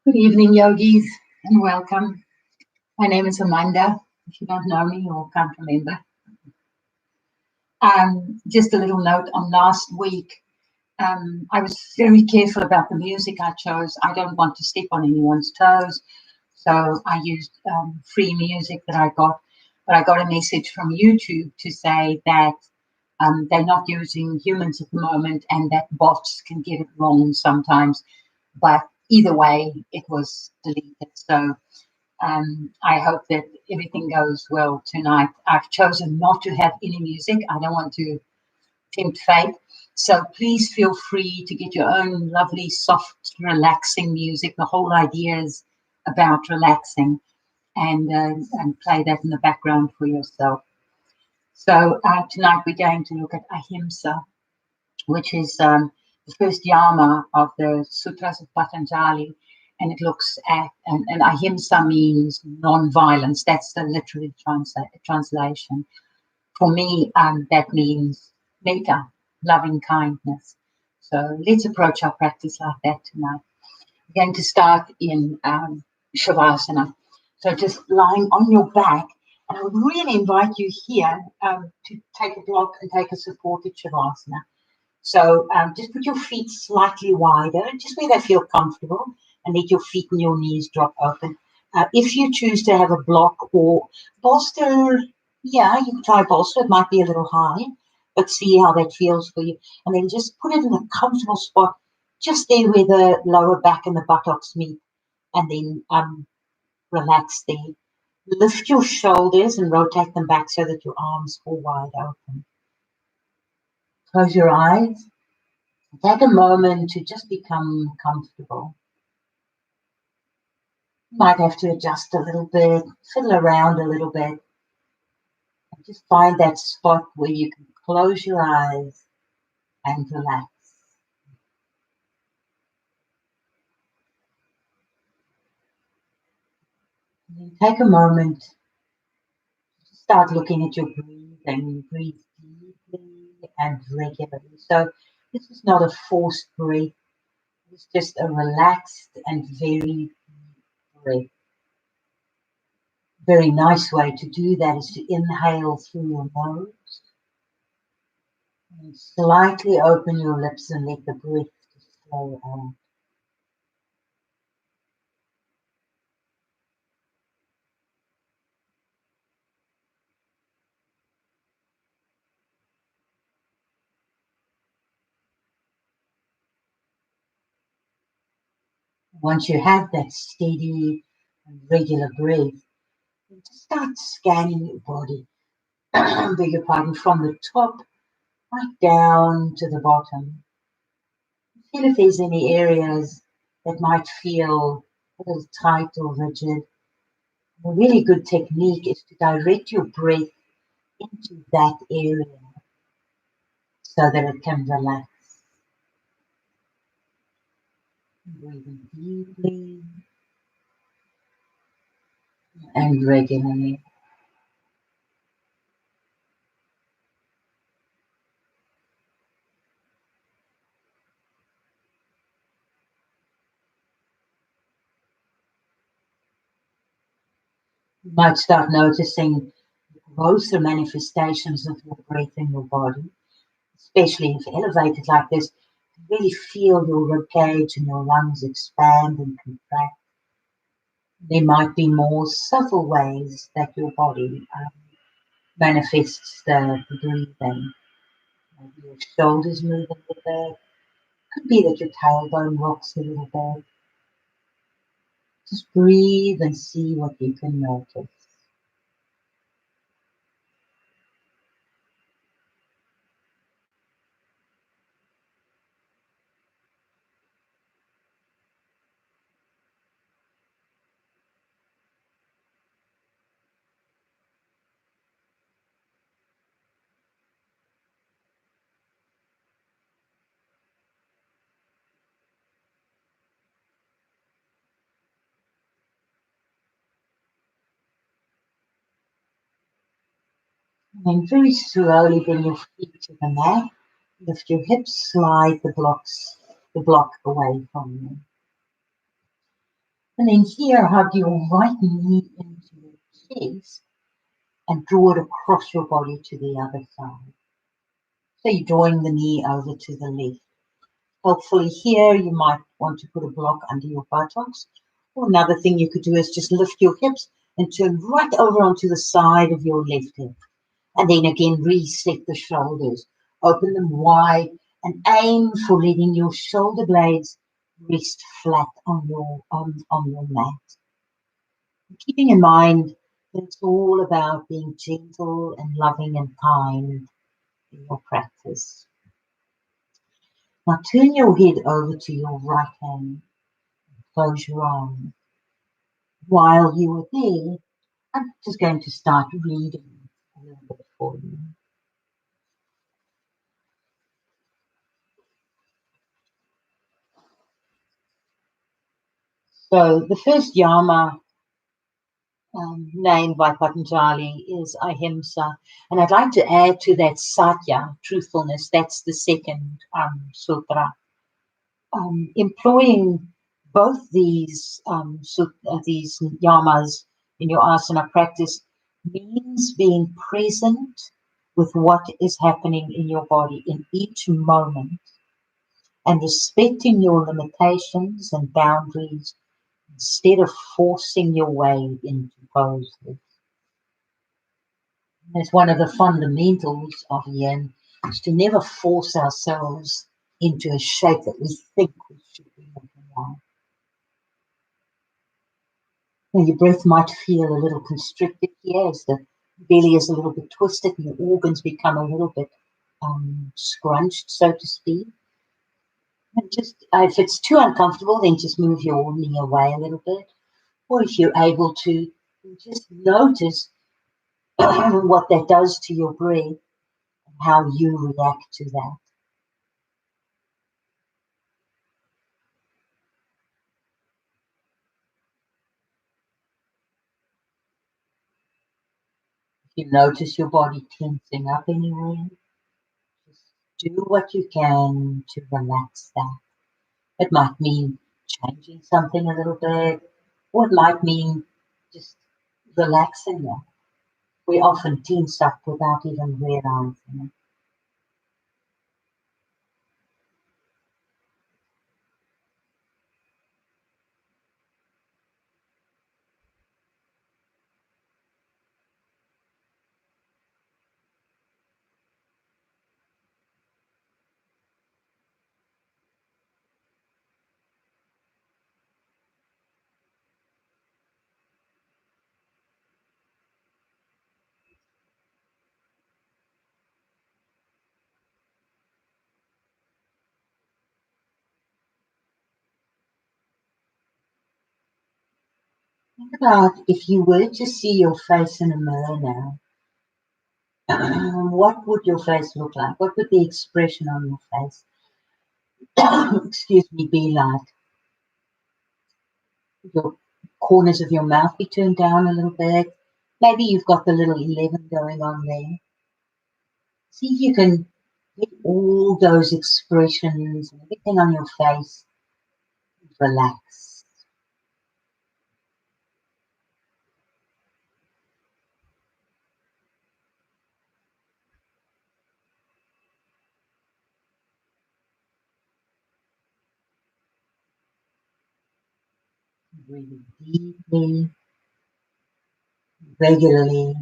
Good evening, yogis, and welcome. My name is Amanda. If you don't know me or can't remember, just a little note on last week. I was very careful about the music I chose. I don't want to step on anyone's toes, so I used free music that I got. But I got a message from YouTube to say that they're not using humans at the moment, and that bots can get it wrong sometimes. But either way, it was deleted. So I hope that everything goes well tonight. I've chosen not to have any music. I don't want to tempt fate. So please feel free to get your own lovely, soft, relaxing music. The whole idea is about relaxing and play that in the background for yourself. So tonight we're going to look at ahimsa, which is the first yama of the Sutras of Patanjali. And it looks at, and ahimsa means non-violence. That's the literal translation. For me, that means metta, loving kindness. So let's approach our practice like that tonight. We're going to start in Shavasana. So just lying on your back. And I would really invite you here to take a block and take a supported Shavasana. So just put your feet slightly wider, just where they feel comfortable, and let your feet and your knees drop open. If you choose to have a block or bolster, yeah, you can try bolster. It might be a little high, but see how that feels for you. And then just put it in a comfortable spot, just there where the lower back and the buttocks meet, and then relax there. Lift your shoulders and rotate them back so that your arms fall wide open. Close your eyes. Take a moment to just become comfortable. You might have to adjust a little bit, fiddle around a little bit, and just find that spot where you can close your eyes and relax. And then take a moment to start looking at your breathing. Breathe deeply and regularly. So this is not a forced breath. It's just a relaxed and very deep breath. Very nice way to do that is to inhale through your nose and slightly open your lips and let the breath just flow out. Once you have that steady and regular breath, you just start scanning your body. Beg your pardon, from the top right down to the bottom. Feel if there's any areas that might feel a little tight or rigid. A really good technique is to direct your breath into that area so that it can relax. Breathing deeply and regularly. You might start noticing grosser manifestations of your breath in your body, especially if elevated like this. Really feel your rib cage and your lungs expand and contract. There might be more subtle ways that your body manifests the breathing. Maybe your shoulders move a little bit. Could be that your tailbone rocks a little bit. Just breathe and see what you can notice. And then very slowly bring your feet to the mat. Lift your hips, slide the block away from you. And then here, hug your right knee into your chest and draw it across your body to the other side. So you're drawing the knee over to the left. Hopefully here you might want to put a block under your buttocks. Or another thing you could do is just lift your hips and turn right over onto the side of your left hip. And then again, reset the shoulders. Open them wide and aim for letting your shoulder blades rest flat on your mat. Keeping in mind that it's all about being gentle and loving and kind in your practice. Now turn your head over to your right hand. Close your eyes. While you are there, I'm just going to start reading a little bit for you. So the first yama named by Patanjali is Ahimsa. And I'd like to add to that Satya, truthfulness. That's the second sutra. Employing both these yamas in your asana practice means being present with what is happening in your body in each moment and respecting your limitations and boundaries instead of forcing your way into poses. That's one of the fundamentals of Yin, is to never force ourselves into a shape that we think we should be looking like. Now, your breath might feel a little constricted here as the belly is a little bit twisted and the organs become a little bit scrunched, so to speak. And just if it's too uncomfortable, then just move your knee away a little bit. Or if you're able to, just notice what that does to your breath and how you react to that. If you notice your body tensing up anywhere, just do what you can to relax that. It might mean changing something a little bit, or it might mean just relaxing it. We often tense up without even realizing it. Think about if you were to see your face in a mirror now, what would your face look like? What would the expression on your face, excuse me, be like? Your corners of your mouth be turned down a little bit. Maybe you've got the little 11 going on there. See if you can get all those expressions and everything on your face. Relax. Breathe deeply, regularly,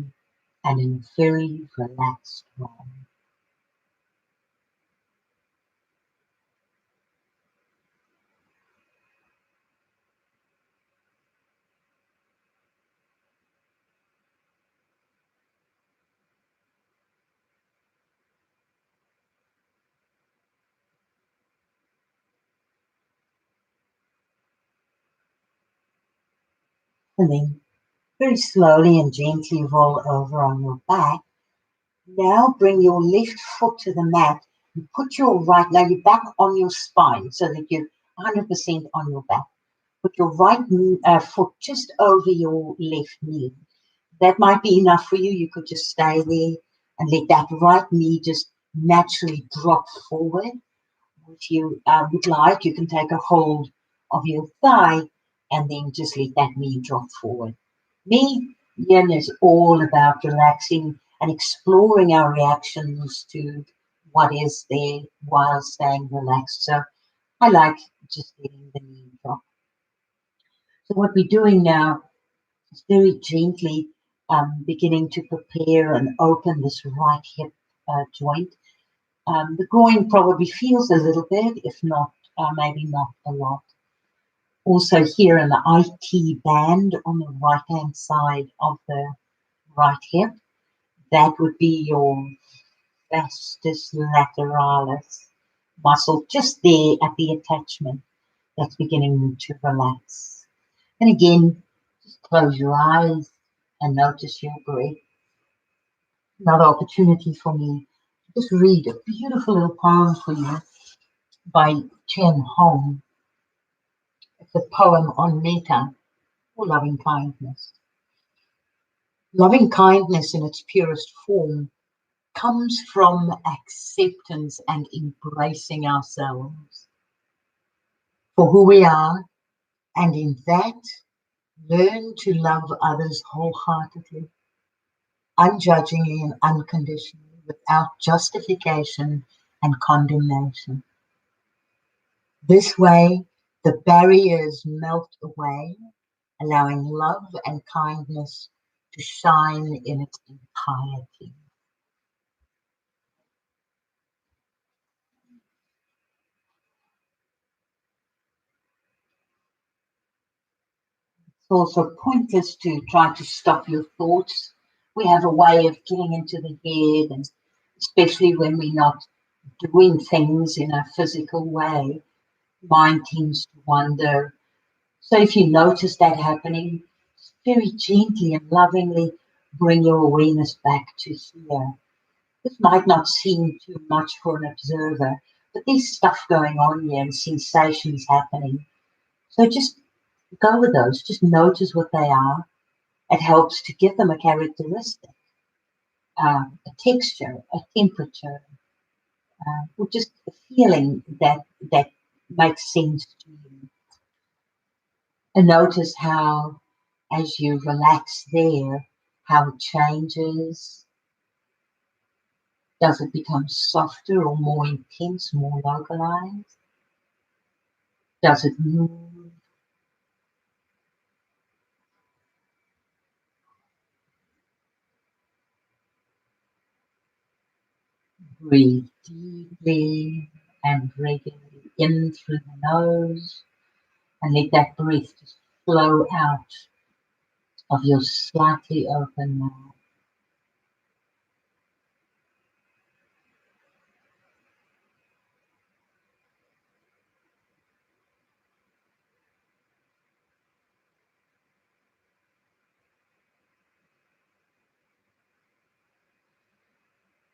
and in a very relaxed way. And then very slowly and gently roll over on your back. Now bring your left foot to the mat and put your right, now you're back on your spine so that you're 100% on your back. Put your right foot just over your left knee. That might be enough for you. You could just stay there and let that right knee just naturally drop forward. If you would like, you can take a hold of your thigh and then just let that knee drop forward. Me, yin is all about relaxing and exploring our reactions to what is there while staying relaxed. So I like just letting the knee drop. So what we're doing now is very gently beginning to prepare and open this right hip joint. The groin probably feels a little bit, if not, maybe not a lot. Also here in the IT band on the right-hand side of the right hip, that would be your vastus lateralis muscle just there at the attachment that's beginning to relax. And again, just close your eyes and notice your breath. Another opportunity for me to just read a beautiful little poem for you by Chen Hong. It's a poem on metta, or loving kindness. Loving kindness in its purest form comes from acceptance and embracing ourselves for who we are, and in that, learn to love others wholeheartedly, unjudgingly and unconditionally, without justification and condemnation. This way, the barriers melt away, allowing love and kindness to shine in its entirety. It's also pointless to try to stop your thoughts. We have a way of getting into the head, and especially when we're not doing things in a physical way, mind tends to wander. So if you notice that happening, very gently and lovingly bring your awareness back to here. This might not seem too much for an observer, but there's stuff going on here and sensations happening. So just go with those, just notice what they are. It helps to give them a characteristic, a texture, a temperature, or just a feeling that makes sense to you. And notice how, as you relax there, how it changes. Does it become softer or more intense, more localized? Does it move? Breathe deeply and regularly in through the nose, and let that breath just flow out of your slightly open mouth.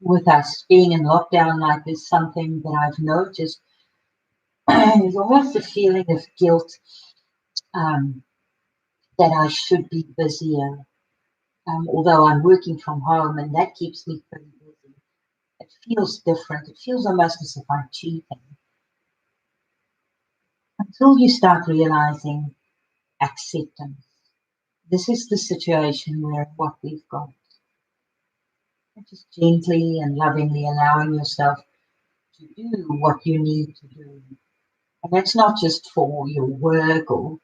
With us being in lockdown like this, something that I've noticed is almost a feeling of guilt, um, that I should be busier. Although I'm working from home and that keeps me pretty busy, it feels different. It feels almost as if I'm cheating. Until you start realizing acceptance. This is the situation where what we've got. Just gently and lovingly allowing yourself to do what you need to do. And that's not just for your work or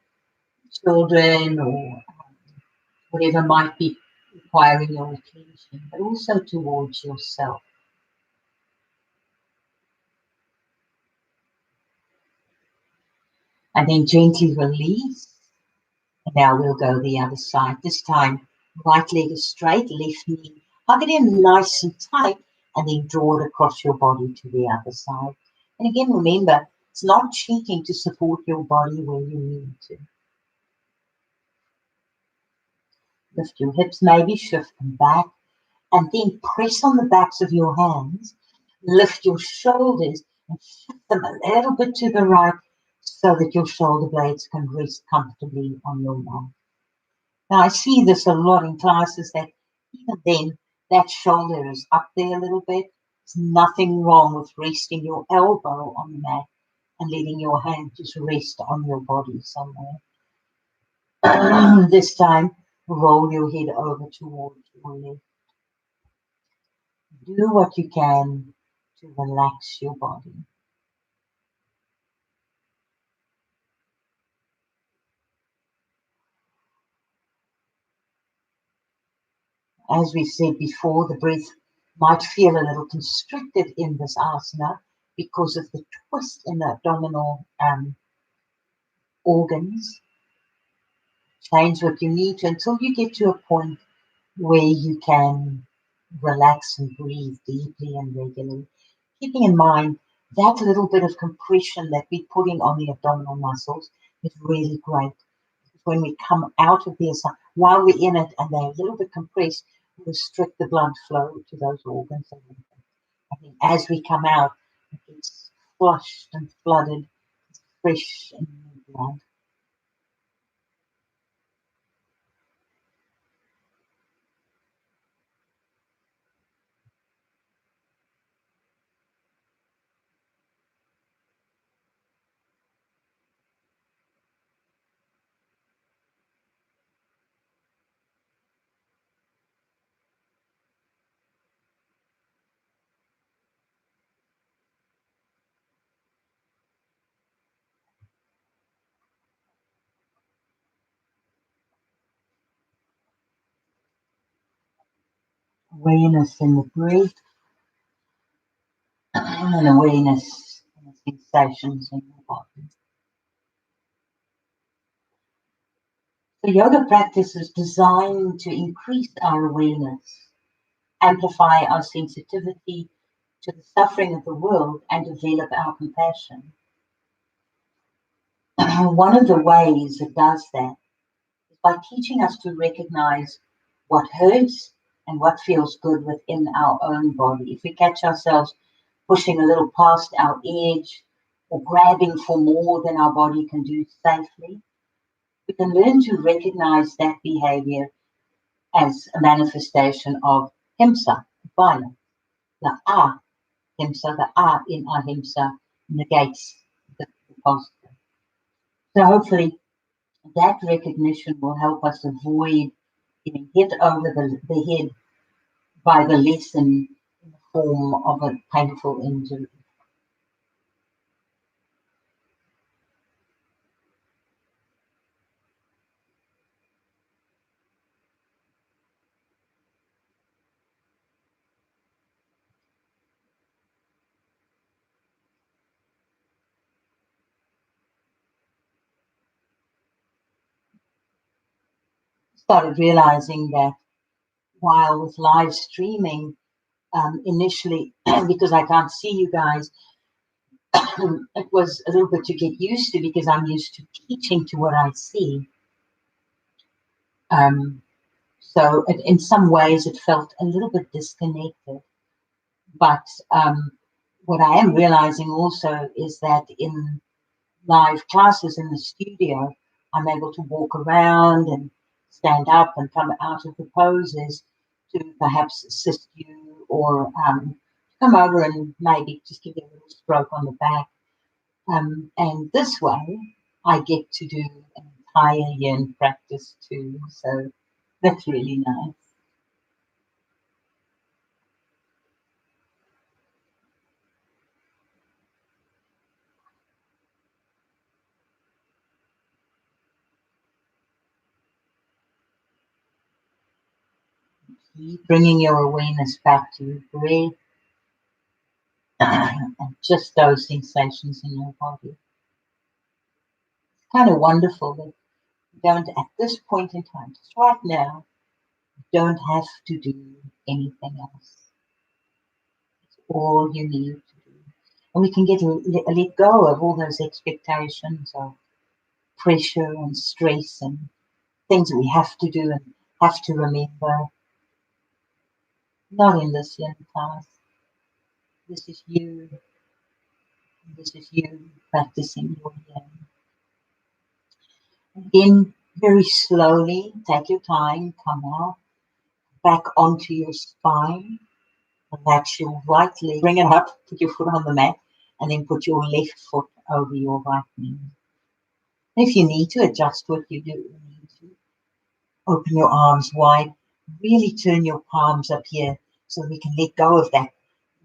children or whatever might be requiring your attention, but also towards yourself. And then gently release. And now we'll go the other side. This time, right leg is straight, left knee, hug it in nice and tight, and then draw it across your body to the other side. And again, remember, it's not cheating to support your body where you need to. Lift your hips, maybe shift them back, and then press on the backs of your hands. Lift your shoulders and shift them a little bit to the right so that your shoulder blades can rest comfortably on your mat. Now, I see this a lot in classes that even then, that shoulder is up there a little bit. There's nothing wrong with resting your elbow on the mat and letting your hand just rest on your body somewhere. This time, roll your head over towards your left. Do what you can to relax your body. As we said before, the breath might feel a little constricted in this asana because of the twist in the abdominal organs. Change what you need to until you get to a point where you can relax and breathe deeply and regularly. Keeping in mind that little bit of compression that we're putting on the abdominal muscles is really great. When we come out of the asana, while we're in it and they're a little bit compressed, we restrict the blood flow to those organs. And I think as we come out, it gets flushed and flooded, fresh and new blood. Awareness in the breath and awareness in the sensations in your body. The yoga practice is designed to increase our awareness, amplify our sensitivity to the suffering of the world, and develop our compassion. One of the ways it does that is by teaching us to recognize what hurts and what feels good within our own body. If we catch ourselves pushing a little past our edge or grabbing for more than our body can do safely, we can learn to recognize that behavior as a manifestation of himsa, violence. The himsa, the in ahimsa negates the positive. So hopefully that recognition will help us avoid getting hit over the head by the lesson in the form of a painful injury. Started realizing that while with live streaming, initially, because I can't see you guys, it was a little bit to get used to because I'm used to teaching to what I see. So in some ways it felt a little bit disconnected. But what I am realizing also is that in live classes in the studio, I'm able to walk around and stand up and come out of the poses to perhaps assist you or come over and maybe just give you a little stroke on the back. And this way, I get to do an entire yin practice too. So that's really nice. Keep bringing your awareness back to your breath and just those sensations in your body. It's kind of wonderful that you don't, at this point in time, just right now, you don't have to do anything else. It's all you need to do. And we can let go of all those expectations of pressure and stress and things that we have to do and have to remember. Not in this yin class. This is you. This is you practicing your yin. Again, very slowly, take your time, come out, back onto your spine. Relax your right leg, bring it up, put your foot on the mat, and then put your left foot over your right knee. If you need to adjust what you do, you need Open your arms wide. Really turn your palms up here so we can let go of that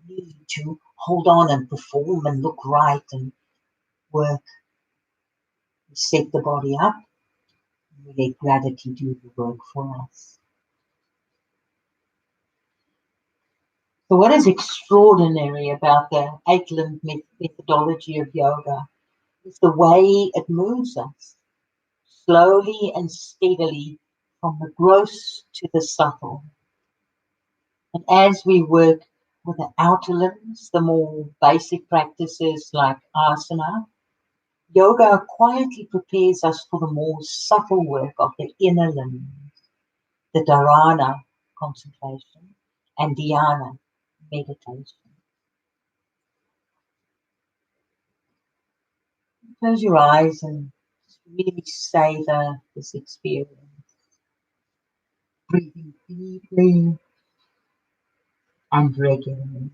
need to hold on and perform and look right and work. We set the body up. We let gravity do the work for us. So what is extraordinary about the 8-limb methodology of yoga is the way it moves us slowly and steadily from the gross to the subtle. And as we work with the outer limbs, the more basic practices like asana, yoga quietly prepares us for the more subtle work of the inner limbs, the dharana, contemplation, and dhyana, meditation. Close your eyes and just really savor this experience. Breathing deeply and regularly.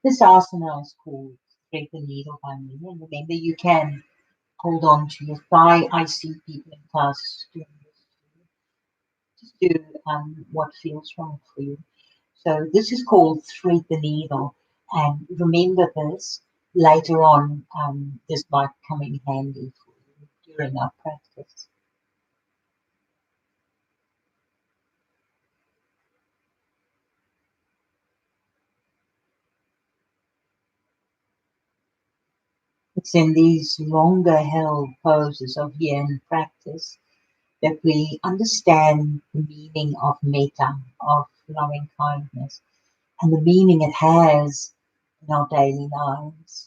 This asana is called thread the needle by me. And remember, you can hold on to your thigh. I see people in class doing this. Just do what feels right for you. So this is called thread the needle. And remember this later on. This might come in handy for you during our practice. It's in these longer held poses of yin practice that we understand the meaning of metta, of loving kindness, and the meaning it has in our daily lives.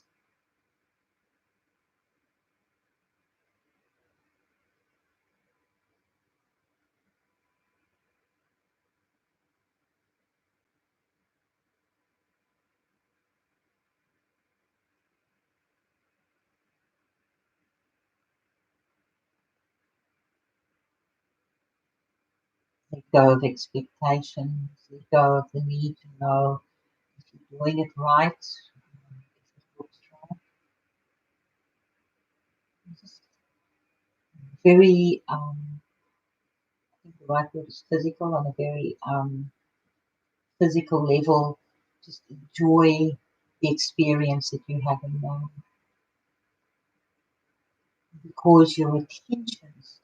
Let go of expectations, let go of the need to know if you're doing it right, if it looks right. Just very, I think the right word is physical, on a very physical level, just enjoy the experience that you're having now. Because your attention's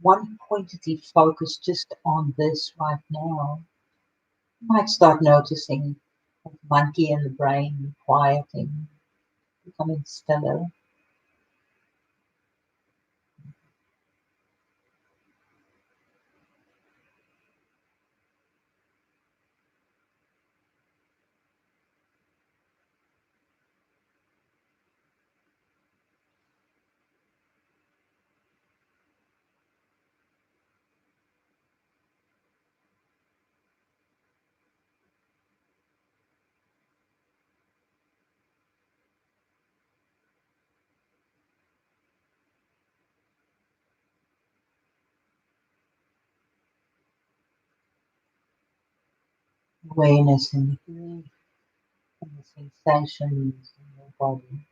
one pointedly focused just on this right now, you might start noticing the monkey in the brain quieting, becoming stiller. Awareness in the breath and the sensations in your body.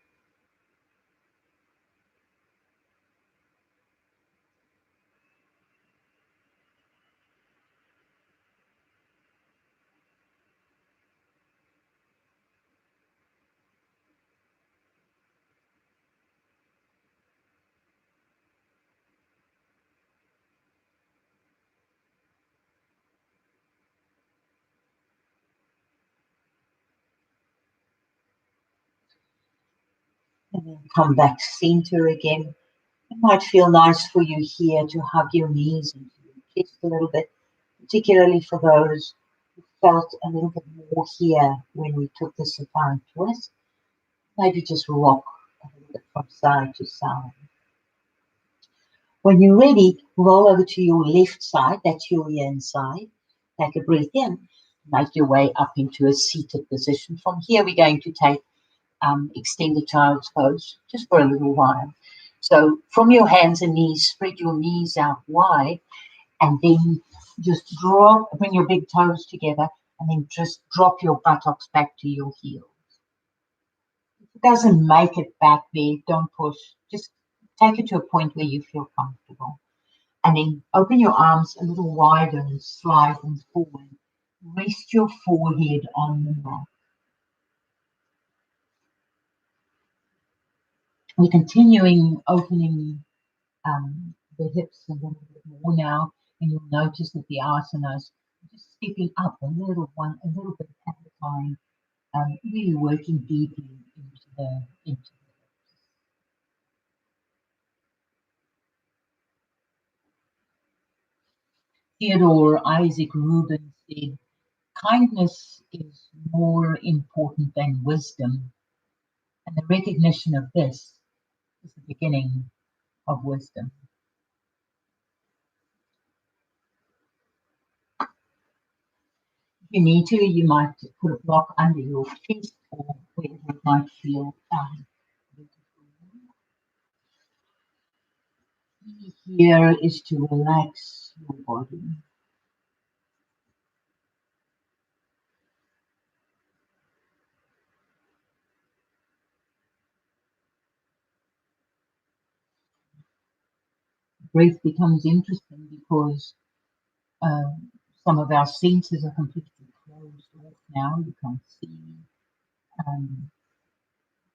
And then come back center again. It might feel nice for you here to hug your knees into your chest a little bit, particularly for those who felt a little bit more here when we took the supine twist. Maybe just rock a little bit from side to side. When you're ready, roll over to your left side, that's your yin side. Take a breath in, make your way up into a seated position. From here, we're going to take extended child's pose just for a little while. So from your hands and knees, spread your knees out wide, and then just bring your big toes together, and then just drop your buttocks back to your heels. If it doesn't make it back there, don't push. Just take it to a point where you feel comfortable. And then open your arms a little wider and slide them forward. Rest your forehead on the mat. We're continuing opening the hips a little bit more now, and you'll notice that the asanas are just stepping up a little bit at a time, really working deeply into the hips. Theodore Isaac Rubin said, kindness is more important than wisdom, and the recognition of this is the beginning of wisdom. If you need to, you might put a block under your chest or wherever it might feel key here is to relax your body. Breath becomes interesting because some of our senses are completely closed off now. You can't see,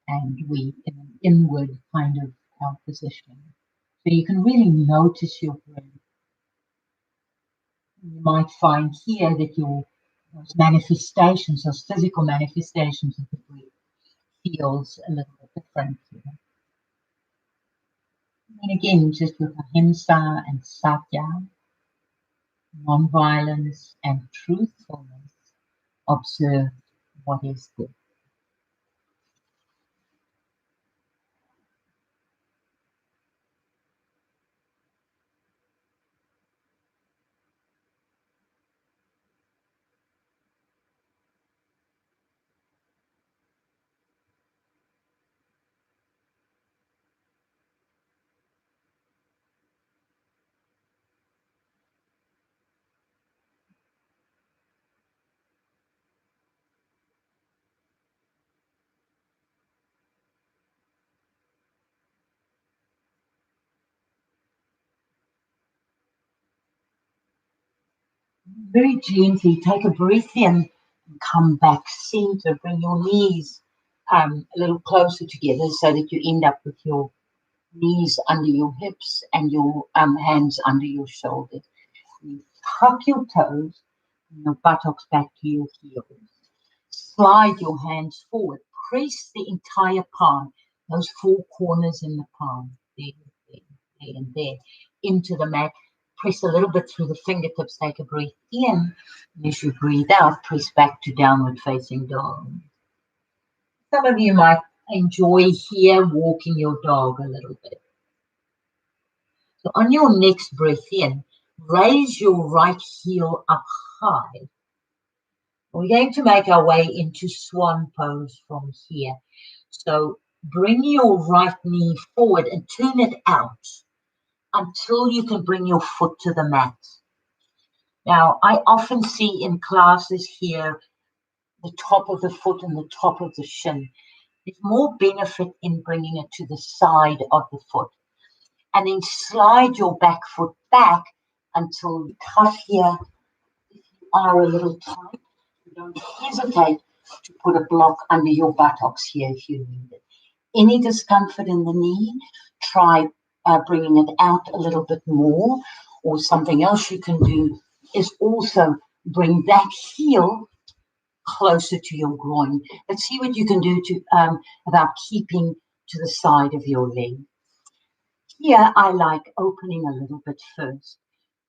and we in an inward kind of position. So you can really notice your breath. You might find here that those manifestations, those physical manifestations of the breath, feels a little bit different here. And again, just with ahimsa and satya, non-violence and truthfulness, observe what is good. Very gently take a breath in and come back center. Bring your knees a little closer together so that you end up with your knees under your hips and your hands under your shoulders. You tuck your toes and your buttocks back to your heels. Slide your hands forward. Press the entire palm, those four corners in the palm, there, and there, into the mat. Press a little bit through the fingertips, take a breath in. And as you breathe out, press back to downward facing dog. Some of you might enjoy here walking your dog a little bit. So on your next breath in, raise your right heel up high. We're going to make our way into swan pose from here. So bring your right knee forward and turn it out until you can bring your foot to the mat. Now, I often see in classes here the top of the foot and the top of the shin. There's more benefit in bringing it to the side of the foot. And then slide your back foot back until the cuff here, if you are a little tight, don't hesitate to put a block under your buttocks here if you need it. Any discomfort in the knee, try bringing it out a little bit more, or something else you can do is also bring that heel closer to your groin. Let's see what you can do to about keeping to the side of your leg. Here, I like opening a little bit first.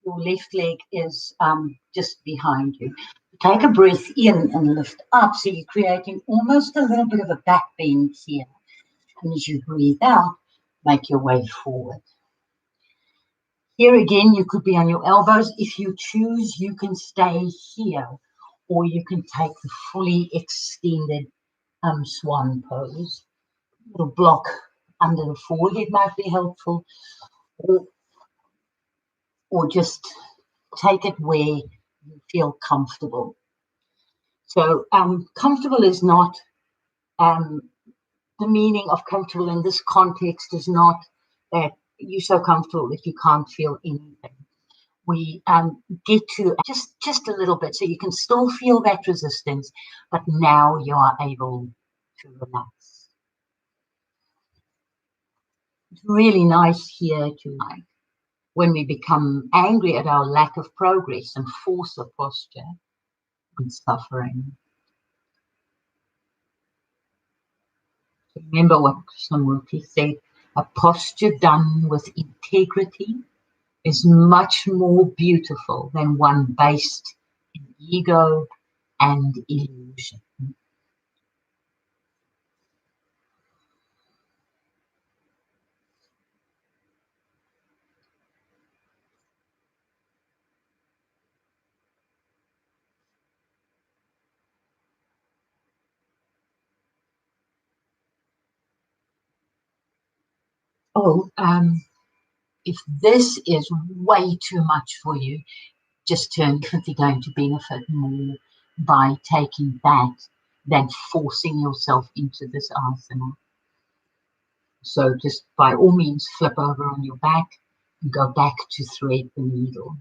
Your left leg is just behind you. Take a breath in and lift up, so you're creating almost a little bit of a back bend here. And as you breathe out, make your way forward. Here again, you could be on your elbows. If you choose, you can stay here, or you can take the fully extended swan pose. A little block under the forehead might be helpful, or just take it where you feel comfortable. So comfortable is not, the meaning of comfortable in this context is not that you're so comfortable that you can't feel anything. We get to just a little bit, so you can still feel that resistance, but now you are able to relax. It's really nice here to, like, when we become angry at our lack of progress and force a posture and suffering. Remember what Krishnamurti said, a posture done with integrity is much more beautiful than one based in ego and illusion. Oh, if this is way too much for you, just definitely going to benefit more by taking that than forcing yourself into this asana. So just by all means, flip over on your back and go back to thread the needle.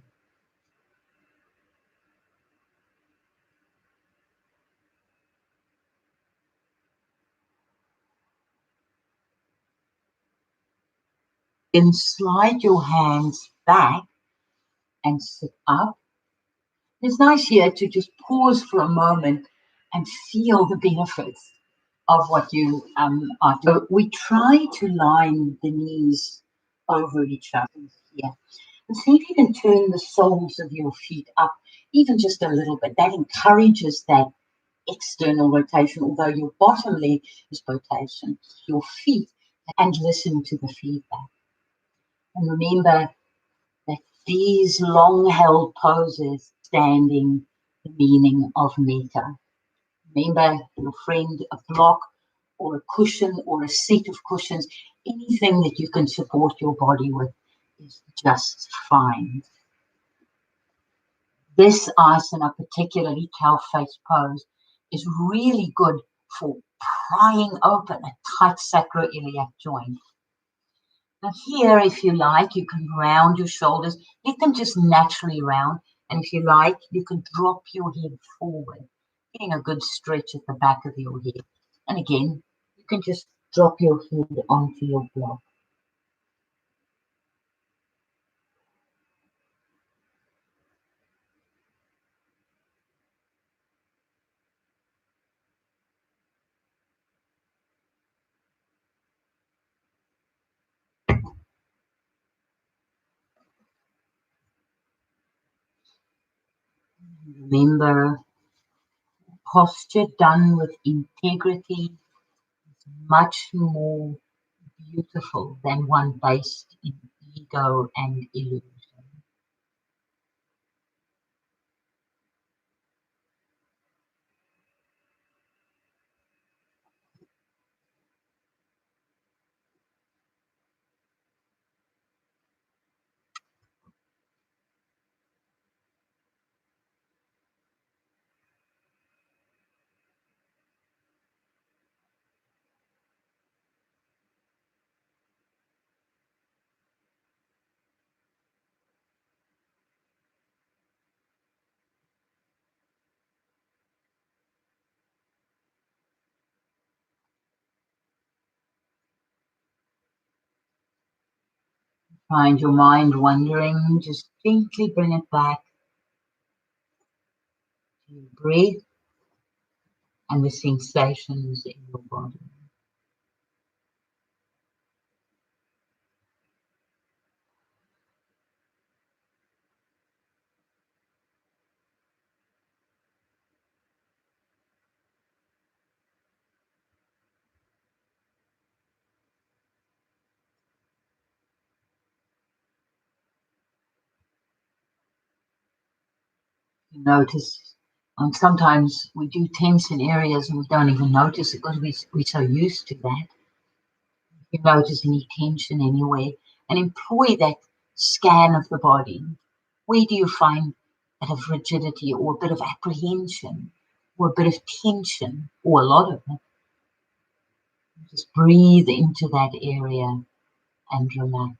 Then slide your hands back and sit up. It's nice here to just pause for a moment and feel the benefits of what you are doing. So we try to line the knees over each other here. And see if you can turn the soles of your feet up even just a little bit. That encourages that external rotation, although your bottom leg is rotation, your feet, and listen to the feedback. And remember that these long held poses standing the meaning of metta. Remember, your friend, a block or a cushion or a set of cushions, anything that you can support your body with is just fine. This asana, particularly cow face pose, is really good for prying open a tight sacroiliac joint. Now here, if you like, you can round your shoulders, let them just naturally round. And if you like, you can drop your head forward, getting a good stretch at the back of your head. And again, you can just drop your head onto your block. Remember, posture done with integrity is much more beautiful than one based in ego and illusion. Find your mind wandering, just gently bring it back to your breath and the sensations in your body. Notice Sometimes we do tense in areas and we don't even notice it because we're so used to that. If you notice any tension anywhere and employ that scan of the body, where do you find a bit of rigidity or a bit of apprehension or a bit of tension or a lot of it? Just breathe into that area and relax.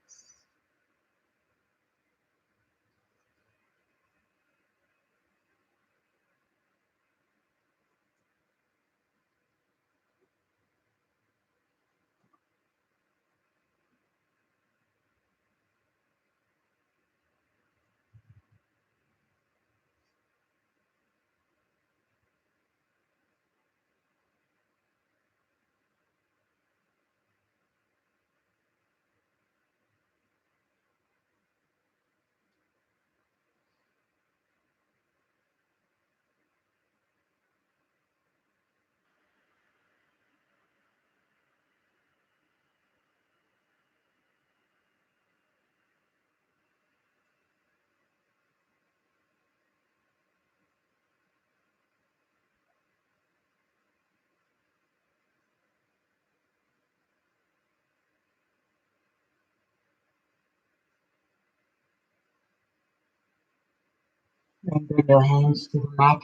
Then bring your hands to the mat.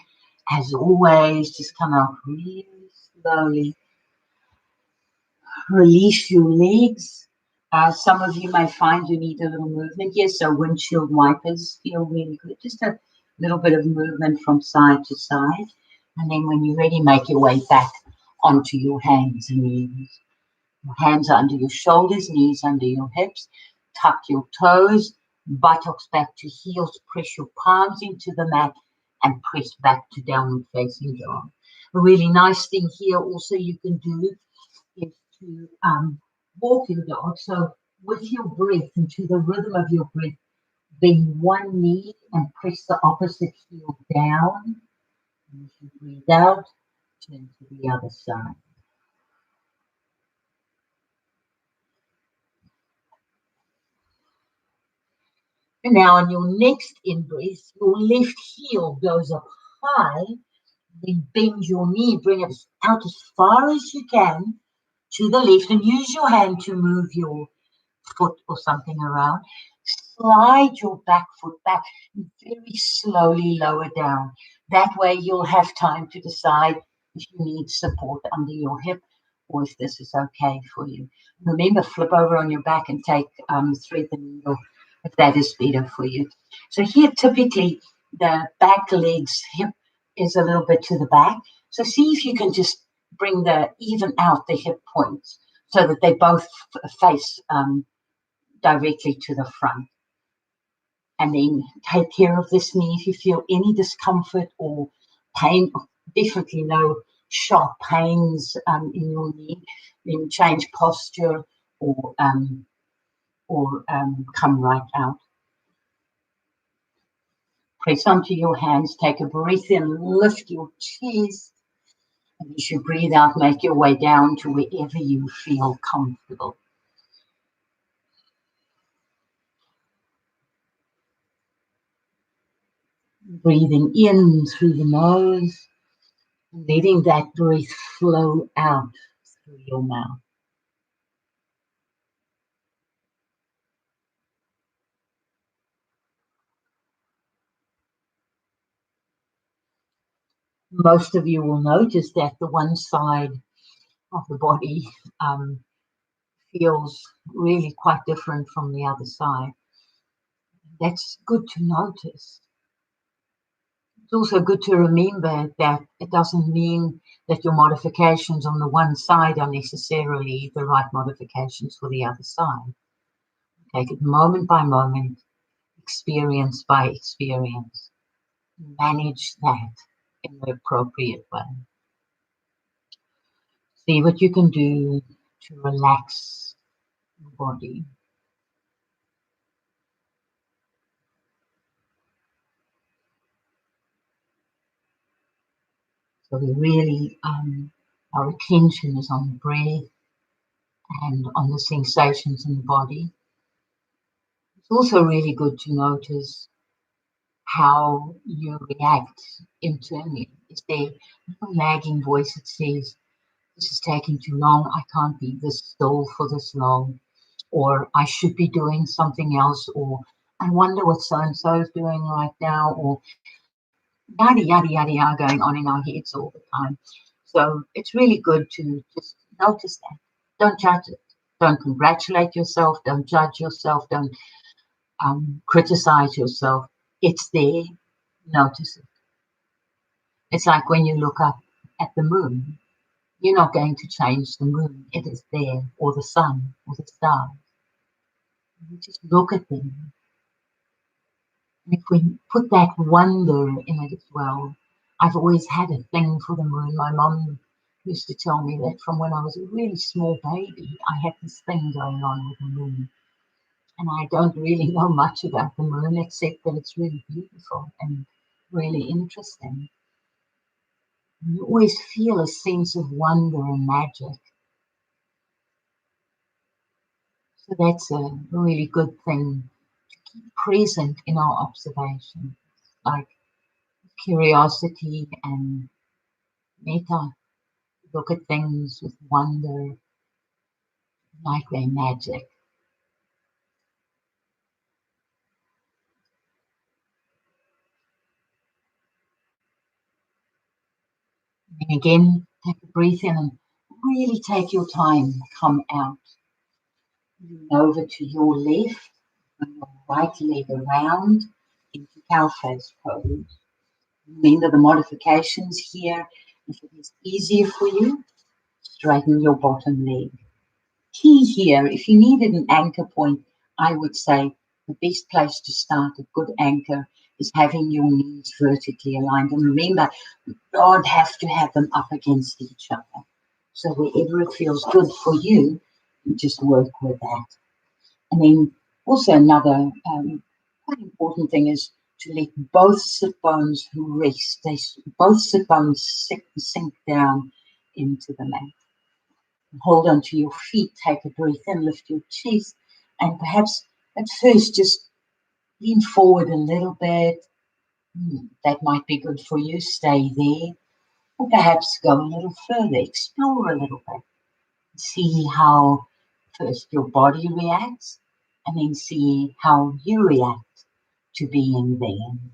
As always, just come out really slowly. Release your legs. Some of you may find you need a little movement. Yes, so windshield wipers feel really good. Just a little bit of movement from side to side. And then when you're ready, make your way back onto your hands and knees. Your hands are under your shoulders, knees under your hips. Tuck your toes, buttocks back to heels. Press your palms into the mat and press back to downward facing dog. A really nice thing here also you can do is to walk your dog. So with your breath and to the rhythm of your breath, bend one knee and press the opposite heel down. And as you breathe out, turn to the other side. And now on your next in-breath, your left heel goes up high, then bend your knee, bring it out as far as you can to the left and use your hand to move your foot or something around. Slide your back foot back and very slowly lower down. That way you'll have time to decide if you need support under your hip or if this is okay for you. Remember, flip over on your back and take thread the needle if that is better for you. So here typically the back leg's hip is a little bit to the back. So see if you can just bring even out the hip points so that they both face directly to the front. And then take care of this knee. If you feel any discomfort or pain, definitely no sharp pains in your knee, then change posture or come right out. Press onto your hands, take a breath in, lift your chest. And as you breathe out, make your way down to wherever you feel comfortable. Breathing in through the nose, letting that breath flow out through your mouth. Most of you will notice that the one side of the body feels really quite different from the other side. That's good to notice. It's also good to remember that it doesn't mean that your modifications on the one side are necessarily the right modifications for the other side. Take it moment by moment, experience by experience. Manage that in the appropriate way. See what you can do to relax your body. So we really, our attention is on the breath and on the sensations in the body. It's also really good to notice how you react internally. Is there a nagging voice that says, this is taking too long, I can't be this still for this long, or I should be doing something else, or I wonder what so-and-so is doing right now, or yada, yada, yada, yada, going on in our heads all the time. So it's really good to just notice that. Don't judge it. Don't congratulate yourself. Don't judge yourself. Don't criticize yourself. It's there. Notice it. It's like when you look up at the moon. You're not going to change the moon. It is there, or the sun, or the stars. You just look at them. And if we put that wonder in it as well, I've always had a thing for the moon. My mum used to tell me that from when I was a really small baby, I had this thing going on with the moon. And I don't really know much about the moon except that it's really beautiful and really interesting. And you always feel a sense of wonder and magic. So that's a really good thing to keep present in our observations, like curiosity and metta. Look at things with wonder, like they're magic. And again, take a breath in and really take your time. Come out. Lean over to your left, bring your right leg around into cow face pose. Remember the modifications here. If it is easier for you, straighten your bottom leg. Key here, if you needed an anchor point, I would say the best place to start a good anchor is having your knees vertically aligned. And remember, you don't have to have them up against each other. So wherever it feels good for you, you just work with that. And then also another quite important thing is to let both sit bones rest. Both sit bones sink down into the mat. Hold onto your feet, take a breath in, lift your chest, and perhaps at first just lean forward a little bit. That might be good for you. Stay there. Or perhaps go a little further, explore a little bit. See how first your body reacts, and then see how you react to being there.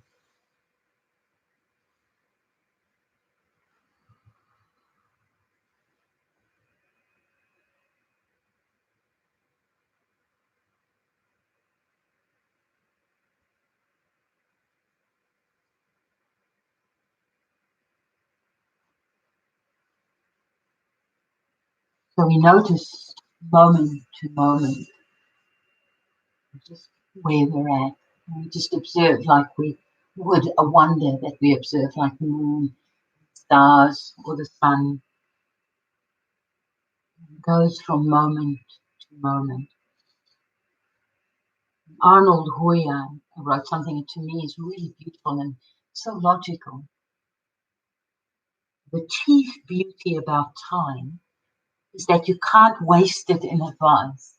So we notice moment to moment just where we're at. And we just observe like we would a wonder that we observe, like the moon, stars, or the sun. It goes from moment to moment. Arnold Hoyer wrote something that to me is really beautiful and so logical. The chief beauty about time is that you can't waste it in advance.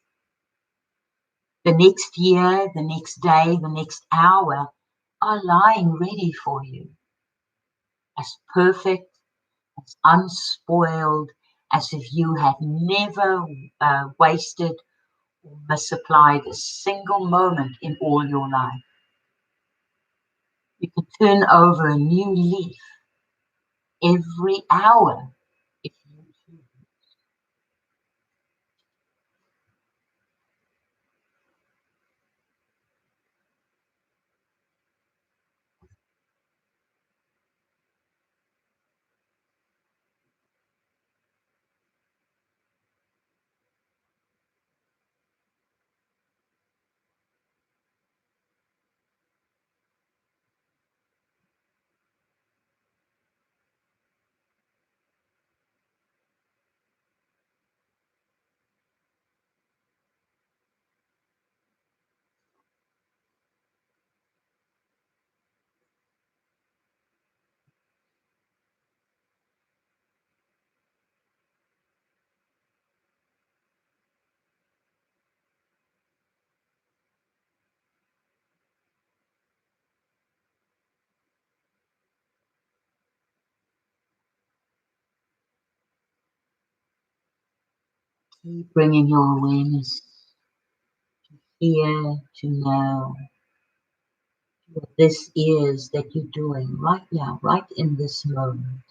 The next year, the next day, the next hour are lying ready for you, as perfect, as unspoiled, as if you had never wasted or misapplied a single moment in all your life. You can turn over a new leaf every hour if you choose. Keep bringing your awareness to here, to now. What this is that you're doing right now, right in this moment.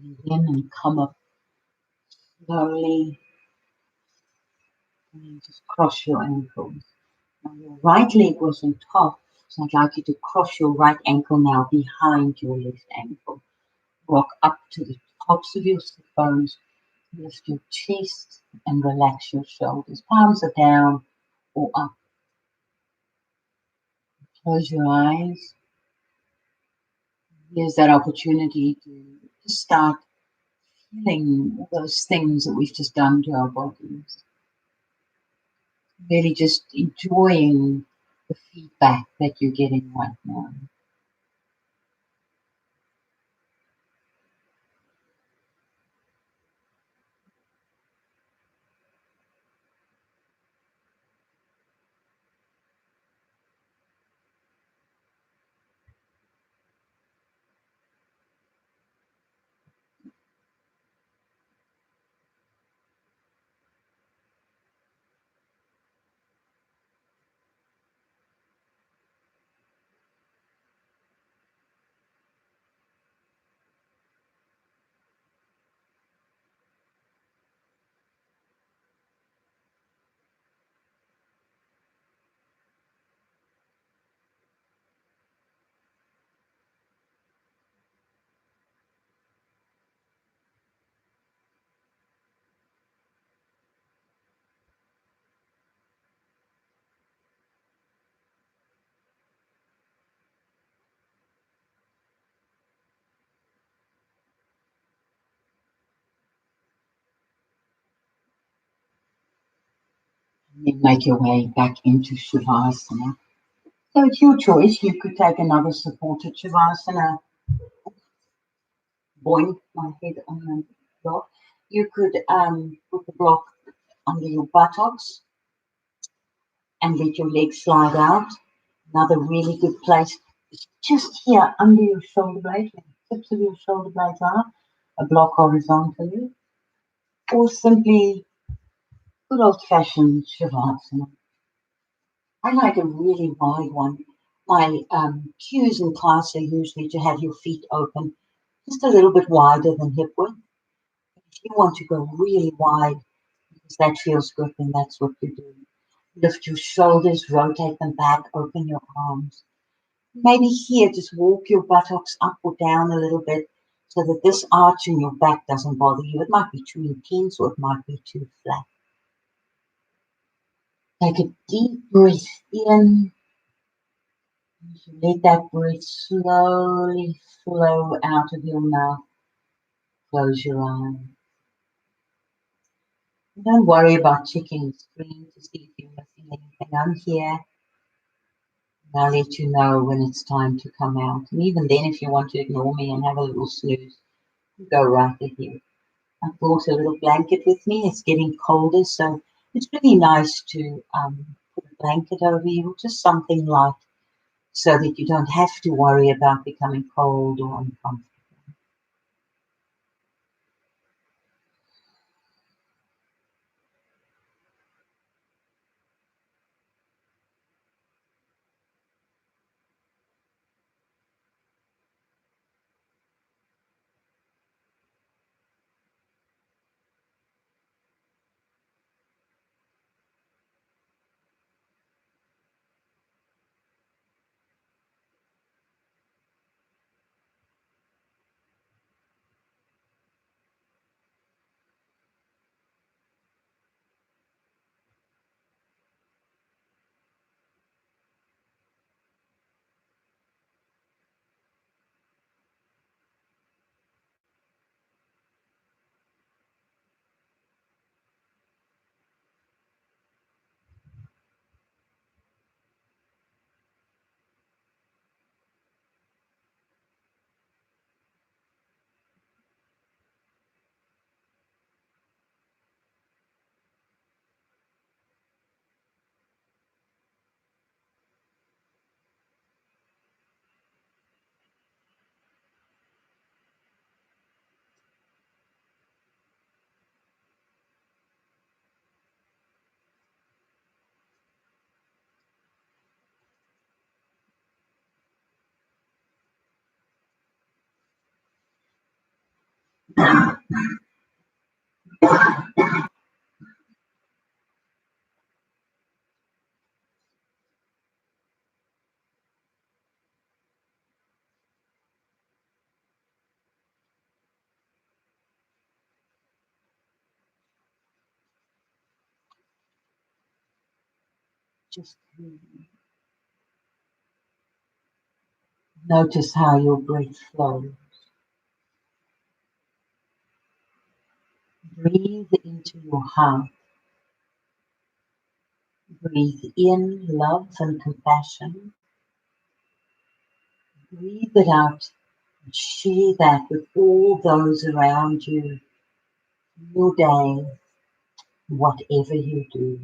Breathe in and come up slowly and just cross your ankles. Now your right leg was on top, so I'd like you to cross your right ankle now behind your left ankle. Walk up to the tops of your sit bones, lift your chest and relax your shoulders. Palms are down or up. Close your eyes. Here's that opportunity to start feeling all those things that we've just done to our bodies. Really just enjoying the feedback that you're getting right now. And then make your way back into Shavasana. So it's your choice. You could take another supported Shavasana. Boing, my head on the block. You could put the block under your buttocks and let your legs slide out. Another really good place is just here under your shoulder blades, where the tips of your shoulder blades are, a block horizontally, or simply good old-fashioned Shavasana. I like a really wide one. My cues in class are usually to have your feet open, just a little bit wider than hip width. If you want to go really wide, because that feels good, then that's what you do. Lift your shoulders, rotate them back, open your arms. Maybe here, just walk your buttocks up or down a little bit so that this arch in your back doesn't bother you. It might be too intense or it might be too flat. Take a deep breath in. Let that breath slowly flow out of your mouth. Close your eyes. Don't worry about checking the screen to see if you're missing anything. I'm here. And I'll let you know when it's time to come out. And even then, if you want to ignore me and have a little snooze, go right ahead. I brought a little blanket with me. It's getting colder, so it's really nice to put a blanket over you, just something light, so that you don't have to worry about becoming cold or uncomfortable. Just notice how your breath flows. Breathe into your heart. Breathe in love and compassion. Breathe it out and share that with all those around you, your day, whatever you do.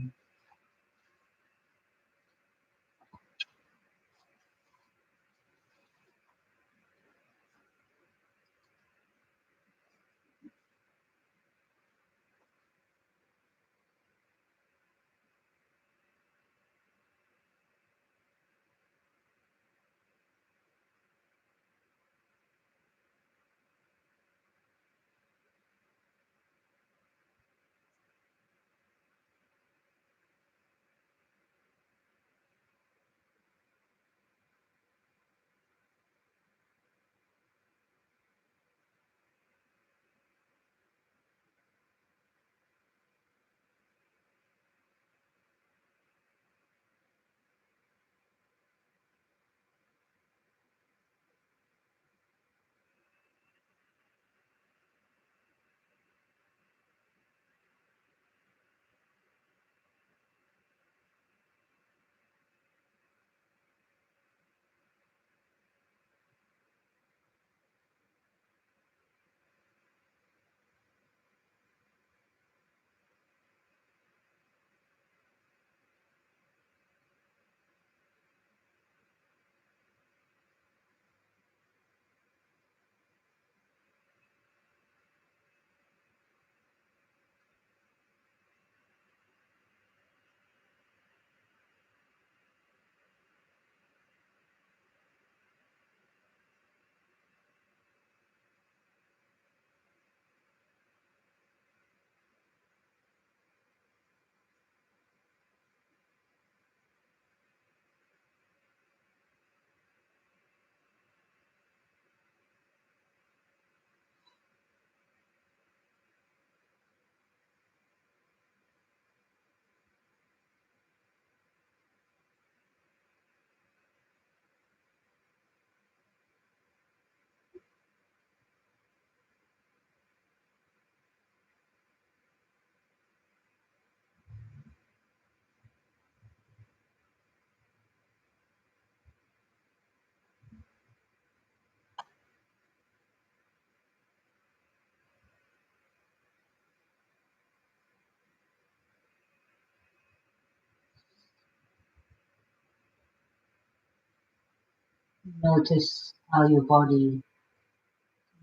Notice how your body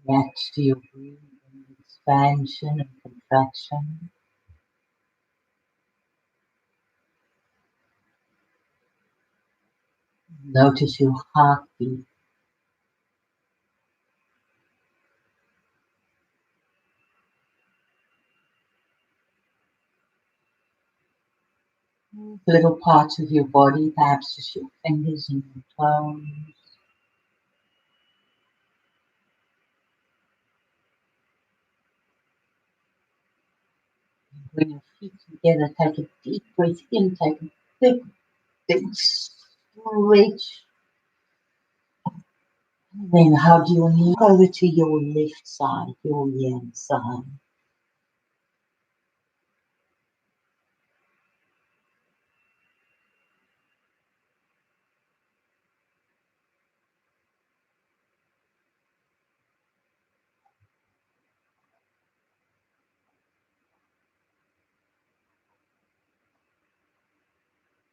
reacts to your breathing, expansion and contraction. Notice your heartbeat. Little parts of your body, perhaps just your fingers and your toes. Bring your feet together, take a deep breath in, take a big stretch. And then hug your knee over to your left side, your yang side.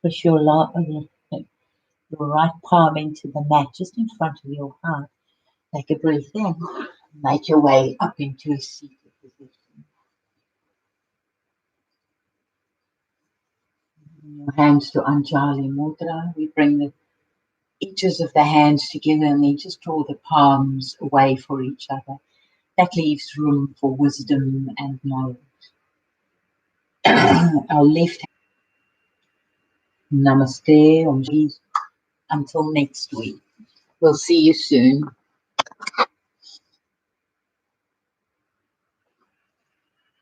Push your right palm into the mat, just in front of your heart. Take a breath in. Make your way up into a seated position. Your hands to Anjali Mudra. We bring the edges of the hands together and then just draw the palms away for each other. that leaves room for wisdom and knowledge. Our left. Namaste. Until next week. We'll see you soon.